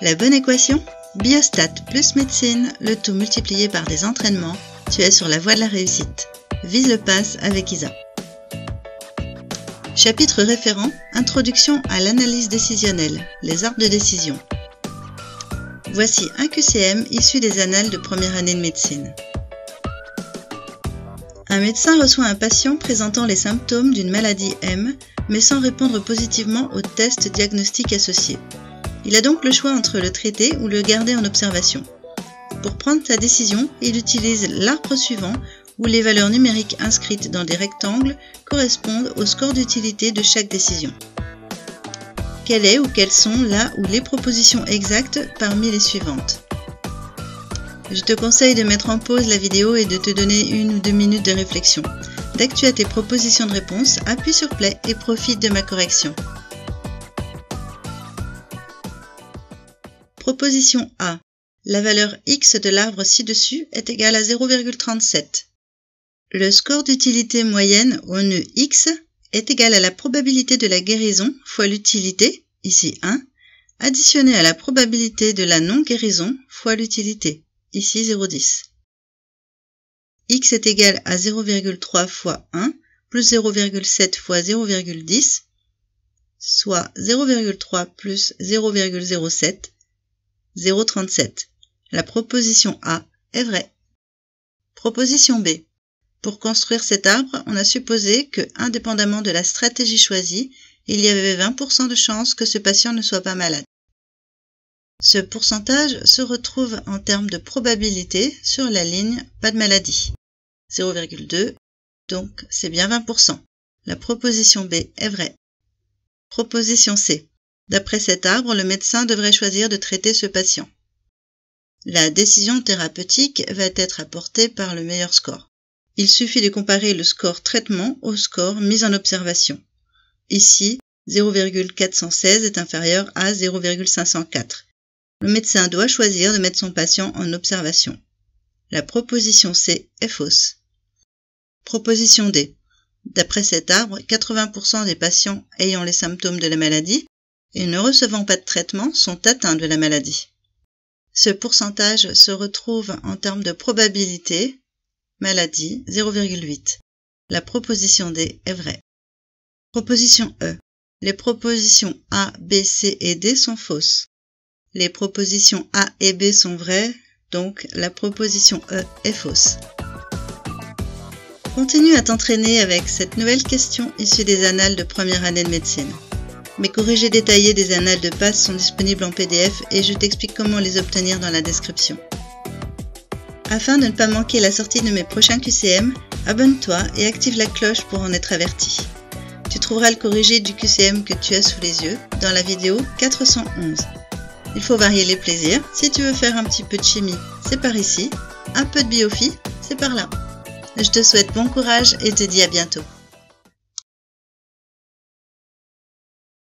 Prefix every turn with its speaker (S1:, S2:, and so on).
S1: La bonne équation? Biostat plus médecine, le tout multiplié par des entraînements, tu es sur la voie de la réussite. Vise le pass avec Isa. Chapitre référent, Introduction à l'analyse décisionnelle, les arbres de décision. Voici un QCM issu des annales de première année de médecine. Un médecin reçoit un patient présentant les symptômes d'une maladie M, mais sans répondre positivement aux tests diagnostiques associés. Il a donc le choix entre le traiter ou le garder en observation. Pour prendre sa décision, il utilise l'arbre suivant où les valeurs numériques inscrites dans des rectangles correspondent au score d'utilité de chaque décision. Quelle est ou quelles sont la ou les propositions exactes parmi les suivantes? Je te conseille de mettre en pause la vidéo et de te donner 1 ou 2 minutes de réflexion. Dès que tu as tes propositions de réponse, appuie sur play et profite de ma correction. Proposition A. La valeur x de l'arbre ci-dessus est égale à 0,37. Le score d'utilité moyenne au nœud x est égal à la probabilité de la guérison fois l'utilité, ici 1, additionné à la probabilité de la non-guérison fois l'utilité, ici 0,10. X est égal à 0,3 fois 1 plus 0,7 fois 0,10, soit 0,3 plus 0,07, 0,37. La proposition A est vraie. Proposition B. Pour construire cet arbre, on a supposé que, indépendamment de la stratégie choisie, il y avait 20% de chances que ce patient ne soit pas malade. Ce pourcentage se retrouve en termes de probabilité sur la ligne pas de maladie. 0,2, donc c'est bien 20%. La proposition B est vraie. Proposition C. D'après cet arbre, le médecin devrait choisir de traiter ce patient. La décision thérapeutique va être apportée par le meilleur score. Il suffit de comparer le score traitement au score mis en observation. Ici, 0,416 est inférieur à 0,504. Le médecin doit choisir de mettre son patient en observation. La proposition C est fausse. Proposition D. D'après cet arbre, 80% des patients ayant les symptômes de la maladie et ne recevant pas de traitement sont atteints de la maladie. Ce pourcentage se retrouve en termes de probabilité, maladie 0,8. La proposition D est vraie. Proposition E. Les propositions A, B, C et D sont fausses. Les propositions A et B sont vraies, donc la proposition E est fausse. Continue à t'entraîner avec cette nouvelle question issue des annales de première année de médecine. Mes corrigés détaillés des annales de PASS sont disponibles en PDF et je t'explique comment les obtenir dans la description. Afin de ne pas manquer la sortie de mes prochains QCM, abonne-toi et active la cloche pour en être averti. Tu trouveras le corrigé du QCM que tu as sous les yeux dans la vidéo 411. Il faut varier les plaisirs. Si tu veux faire un petit peu de chimie, c'est par ici. Un peu de biophy, c'est par là. Je te souhaite bon courage et te dis à bientôt.